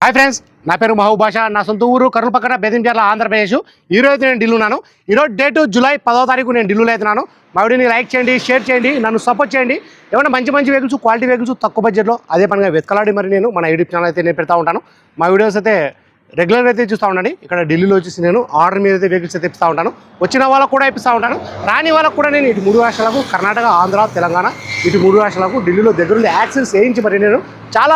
Hi friends, నా పేరు మహబూబ్ బాషా. నా సొంత ఊరు కర్నూలు పక్కన బేదించర్ల, ఆంధ్రప్రదేశ్. ఈరోజు నేను ఢిల్లీ ఉన్నాను. ఈరోజు డేటు జూలై 10వ తారీఖు నేను ఢిల్లీలో అవుతున్నాను. మా వీడియోని లైక్ చేయండి, షేర్ చేయండి, నన్ను సపోర్ట్ చేయండి. ఏమైనా మంచి వెహికల్స్, క్వాలిటీ వెహికల్స్ తక్కువ బడ్జెట్లో అదే పనిగా వెతకలాడి మరి నేను మన యూట్యూబ్ ఛానల్ అయితే నేను పెడతా ఉంటాను. మా వీడియోస్ అయితే రెగ్యులర్గా అయితే చూస్తూ ఉండండి. ఇక్కడ ఢిల్లీలో వచ్చేసి నేను ఆర్డర్ మీద అయితే వెహికల్స్ అయితే ఇస్తూ ఉంటాను. వచ్చిన వాళ్ళకు కూడా ఇప్పిస్తూ ఉంటాను, రాని వాళ్ళకు కూడా నేను ఇటు 3 రాష్ట్రాలకు, కర్ణాటక, ఆంధ్ర, తెలంగాణ, ఇటు 3 రాష్ట్రాలకు ఢిల్లీలో దగ్గరుండి యాక్సెస్ చేయించి మరి నేను చాలా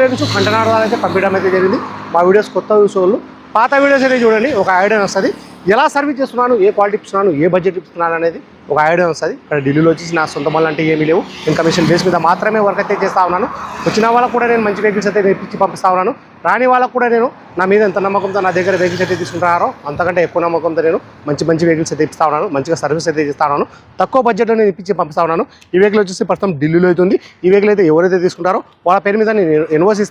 వెహికల్స్ కంటైనర్ అయితే పంపించడం అయితే జరిగింది. మా వీడియోస్ కొత్త వాళ్ళు పాత వీడియోస్ అయితే చూడండి, ఒక ఐడియా వస్తుంది. ఎలా సర్వీస్ చేస్తున్నాను, ఏ క్వాలిటీ ఇస్తున్నాను, ఏ బడ్జెట్ ఇస్తున్నాను అనేది ఒక ఐడియా వస్తుంది. ఇక్కడ ఢిల్లీలో వచ్చేసి నా సొంత మళ్ళీ అంటే ఏమీ లేవు. నేను కమిషన్ బేస్ మీద మాత్రమే వర్క్ అయితే చేస్తూ ఉన్నాను. వచ్చిన వాళ్ళకు కూడా నేను మంచి వెహికల్స్ అయితే ఇప్పించి పంపిస్తూ ఉన్నాను. రాని వాళ్ళకు కూడా నేను నా మీద ఎంత నమ్మకంతో నా దగ్గర వెహికల్స్ అయితే తీసుకుంటున్నారో అంతకంటే ఎక్కువ నమ్మకంతో నేను మంచి వెహికల్స్ అయితే ఇప్పిస్తూ ఉన్నాను. మంచిగా సర్వీస్ అయితే ఇస్తూ ఉన్నాను. తక్కువ బడ్జెట్లో నేను ఇప్పించి పంపిస్తూ ఉన్నాను. ఈ వెహికల్ వచ్చేసి ప్రస్తుతం ఢిల్లీలో అవుతుంది. ఈ వెహికల్ అయితే ఎవరైతే తీసుకుంటారో వాళ్ళ పేరు మీద నేను ఇన్వాయిస్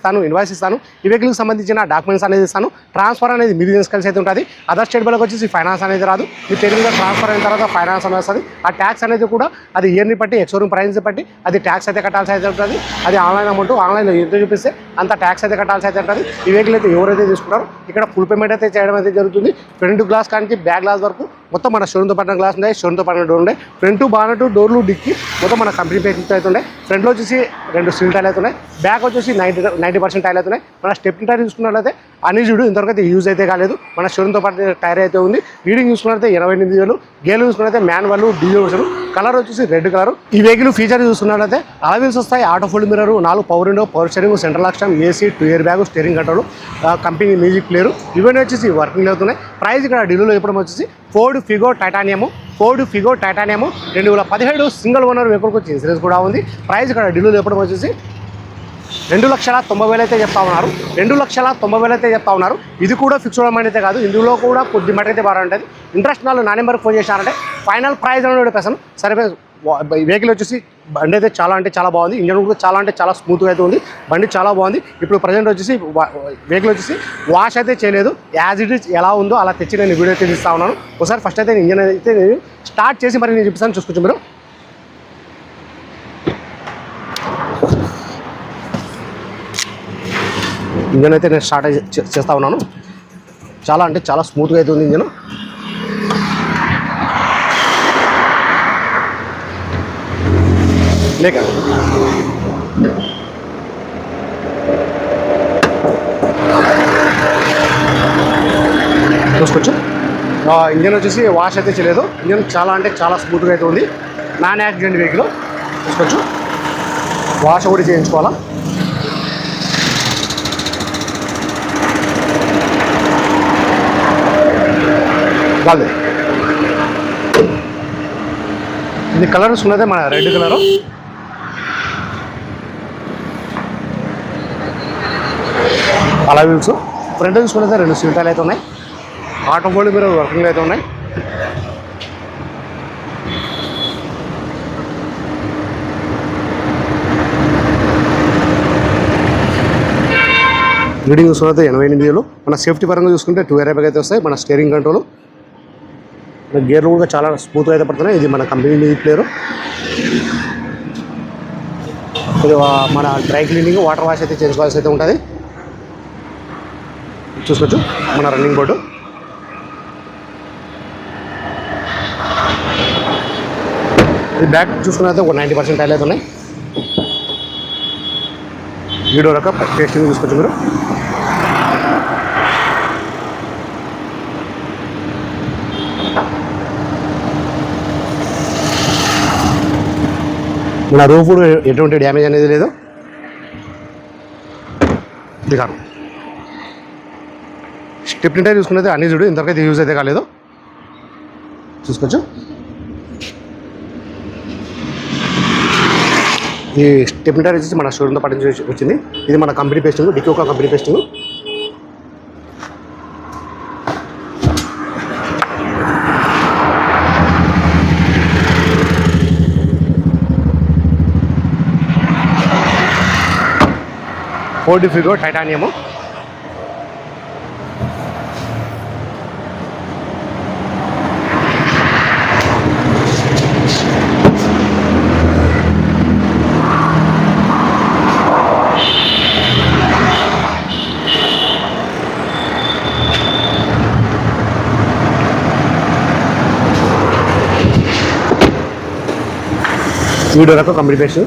ఇస్తాను. ఈ వెహికల్కి సంబంధించిన డాక్యుమెంట్స్ అనేది ఇస్తాను. ట్రాన్స్ఫర్ అనేది మీరు తీసుకెళ్ళి అయితే ఉంటుంది. అదర్ స్టేట్ వాళ్ళకి వచ్చేసి ఫైనాన్స్ అనేది రాదు. మీ పేరు మీద ట్రాన్స్ఫర్ అయిన తర్వాత ఫైనాన్స్ అనేది వస్తుంది. ఆ ట్యాక్స్ అనేది కూడా అది ఇయర్ని బట్టి, ఎక్స్షోరూమ్ ప్రైస్ బట్టి అది ట్యాక్స్ అయితే కట్టాల్సి అయితే ఉంటుంది. అది ఆన్లైన్ అమౌంట్, ఆన్లైన్లో ఎంత చూపిస్తే అంత ట్యాక్స్ అయితే కట్టాల్సి అయితే ఉంటుంది. ఈ వెహికల్ అయితే ఎవరైతే తీసుకుంటారో ఇక్కడ ఫుల్ పేమెంట్ అయితే చేయడం అయితే జరుగుతుంది. ఫ్రంట్ గ్లాస్ కానీ బ్యాక్ గ్లాస్ వరకు మొత్తం మన షోరూమ్తో పడిన గ్లాస్ ఉన్నాయి, షోరూమ్తో పడిన డోర్ ఉన్నాయి. ఫ్రంట్ బానెట్, డోర్లు, డిక్కి మొత్తం మన కంపెనీ పేమెంట్ అయితే ఉన్నాయి. ఫ్రంట్లో వచ్చేసి 2 స్టీల్ టైర్లు అయితే ఉన్నాయి. బ్యాక్ వచ్చేసి 90% టైర్లు అయితే ఉన్నాయి. మన స్టెప్ని టైర్ చూసుకున్నట్లయితే అన్యూజ్డ్, ఇంతవరకు అయితే యూజ్ అయితే కాలేదు. మన షోరూమ్తో పడిన టైర్ అయితే ఉంది. రీడింగ్ చూసుకున్నట్లయితే 88,000. గేర్లు చూసుకున్నట్లయితే మాన్యువల్, డీజిల్. కలర్ వచ్చేసి రెడ్ కలర్. ఈ వెహికల్ ఫీచర్ చూసుకున్నట్లయితే అలవీల్స్ వస్తాయి, auto fold mirror, 4 power window, power steering, central lock stand, AC, 2 air bag, steering control, company music player ఇవన్నీ వచ్చేసి వర్కింగ్ అవుతున్నాయి. ప్రైస్ ఇక్కడ ఢిల్లీలో చెప్పడం వచ్చేసి Ford Figo Titanium 2017 single owner వెహికల్కి వచ్చి ఇన్సూరెన్స్ కూడా ఉంది. ప్రైస్ ఇక్కడ ఢిల్లీలో చెప్పడం వచ్చేసి 2,90,000 అయితే చెప్తా ఉన్నారు. 2,90,000 అయితే చెప్తా ఉన్నారు. ఇది కూడా ఫిక్స్డ్ అమౌంట్ అయితే కాదు, ఇందులో కూడా కొద్ది మటుకు అయితే బాగుంటుంది. ఇంట్రెస్ట్ వాళ్ళు నా నెంబర్కి ఫోన్ చేశారంటే ఫైనల్ ప్రైస్ అనేది చెప్పేసాను. సరే, వెహికల్ వచ్చేసి బండి అయితే చాలా బాగుంది. ఇంజన్ కూడా చాలా స్మూత్గా అయితే ఉంది. బండి చాలా బాగుంది. ఇప్పుడు ప్రజెంట్ వచ్చేసి వెహికల్ వచ్చేసి వాష్ అయితే చేయలేదు. యాజ్ ఇట్ ఈజ్ ఎలా ఉందో అలా తెచ్చి నేను వీడియో అయితే తీస్తా ఉన్నాను. ఒకసారి ఫస్ట్ అయితే ఇంజన్ అయితే నేను స్టార్ట్ చేసి మరి నేను చూపిస్తాను, చూసుకోవచ్చు మీరు. ఇంజన్ అయితే నేను స్టార్ట్ చేస్తూ ఉన్నాను. చాలా స్మూత్గా అయితే ఉంది ఇంజన్. లేక చూసుకోవచ్చు. ఇంజన్ వచ్చేసి వాష్ అయితే చేయలేదు. ఇంజన్ చాలా స్మూత్గా అయితే ఉంది. నాన్ యాక్సిడెంట్ వెహికల్ చూసుకోవచ్చు. వాష్ కూడా చేయించుకోవాలా. వాళ్ళు ఇది కలర్ చూసుకున్నదే మన రెడ్ కలరు. అలా వీల్స్. ఫ్రంట్ చూసుకున్నదే 2 స్టీల్ టైర్లు అయితే ఉన్నాయి. ఆటో ఫోల్డ్ మీరు వర్కింగ్లో అయితే ఉన్నాయి. రీడింగ్ చూసుకున్నది 88,000. మన సేఫ్టీ పరంగా చూసుకుంటే 2 ఇయర్ బ్యాగ్ అయితే వస్తాయి. మన స్టీరింగ్ కంట్రోల్, గేర్లు కూడా చాలా స్మూత్గా అయితే పడుతున్నాయి. ఇది మన కంపెనీ మ్యూజిక్ ప్లేయర్. ఇది మన డ్రై క్లీనింగ్, వాటర్ వాష్ అయితే చేసుకోవాల్సి అయితే ఉంటుంది. చూసుకోవచ్చు మన రన్నింగ్ బోర్డు. ఇది బ్యాక్ చూసుకున్నైతే ఒక 90% టైర్లు అయితే ఉన్నాయి. వీడియో రక టేస్టింగ్ చూసుకోవచ్చు మీరు. మన రూఫ్ ఎటువంటి డ్యామేజ్ అనేది లేదు. ఇది కాదు స్టెప్ని టైర్ చూసుకున్నది అన్యూజ్డ్, ఇంతవరకు యూజ్ అయితే కాలేదు. చూసుకోవచ్చు. ఈ స్టెప్ని టైర్ వచ్చేసి మన షోరూమ్తో పాటు వచ్చింది. ఇది మన కంపెనీ పేస్టింగ్, డికోకా company pasting. Ford Figo titanium. Video రకం కంప్లీట్ చేసి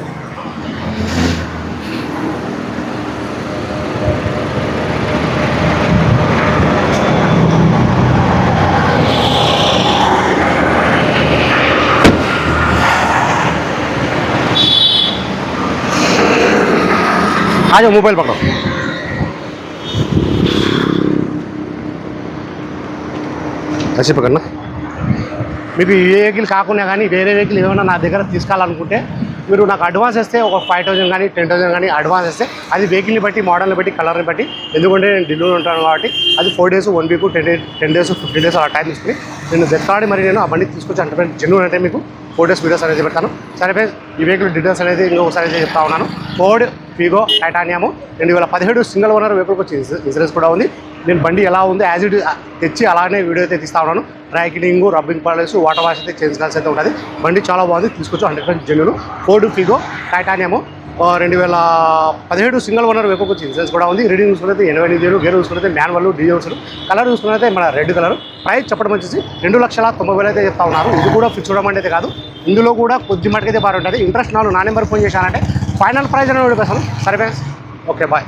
आज मोबाइल पकड़ो ऐसे पकड़ना మీకు ఈ వెహికల్ కాకుండా కానీ వేరే వెహికల్ ఏమైనా నా దగ్గర తీసుకోవాలనుకుంటే మీరు నాకు అడ్వాన్స్ ఇస్తే ఒక 5,000 కానీ 10,000 కానీ అడ్వాన్స్ ఇస్తే అది వెహికల్ని బట్టి మోడల్ని బట్టి కలర్ని బట్టి ఎందుకంటే నేను ఢిల్లీలో ఉంటాను కాబట్టి అది 4 days 1 week 10 days 15 days అలా టైం తీసుకుని నేను వెతకాడి మరి నేను ఆ బండి తీసుకొచ్చి అంటే జెన్యూన్ అంటే మీకు 4 days వీడియోస్ అనేది పెడతాను. సరే ఫ్రెండ్స్, ఈ వెహికల్ డీటెయిల్స్ అనేది ఇంకొకసారి అయితే చెప్తా ఉన్నాను. Ford Figo titanium 2017 single owner వెహికల్కి వచ్చి ఇన్సూరెన్స్ కూడా ఉంది. నేను బండి ఎలా ఉంది యాజ్ ఇట్ తెచ్చి అలానే వీడియో అయితే తీస్తా ఉన్నాను. Dry cleaning, rubbing polish, water wash అయితే చేంజ్ కాల్సి అయితే ఉంటుంది. బండి చాలా బాగుంది, తీసుకొచ్చి 100% genuine. Ford Figo titanium 2017 single owner వెహికల్కి వచ్చి ఇన్సూరెన్స్ కూడా ఉంది. రీడింగ్ చూసుకున్నైతే 88,000, గేర్ చూసుకున్నైతే మాన్యువల్ డీజిల్స్, కలర్ చూసుకున్నైతే మన రెడ్ కలర్. ప్రైస్ చెప్పడం వచ్చేసి 2,90,000 అయితే చెప్తా ఉన్నారు. ఇది కూడా ఫిక్స్ చూడమంటే అయితే కాదు, ఇందులో కూడా కొద్ది మటుకైతే బాగుంటుంది. ఇంట్రెస్ట్ నా నెంబర్ ఫోన్ చేశానంటే ఫైనల్ ప్రైస్ అనేది చెప్పేస్తాను. సరే ఫ్రెండ్స్, ఓకే బాయ్.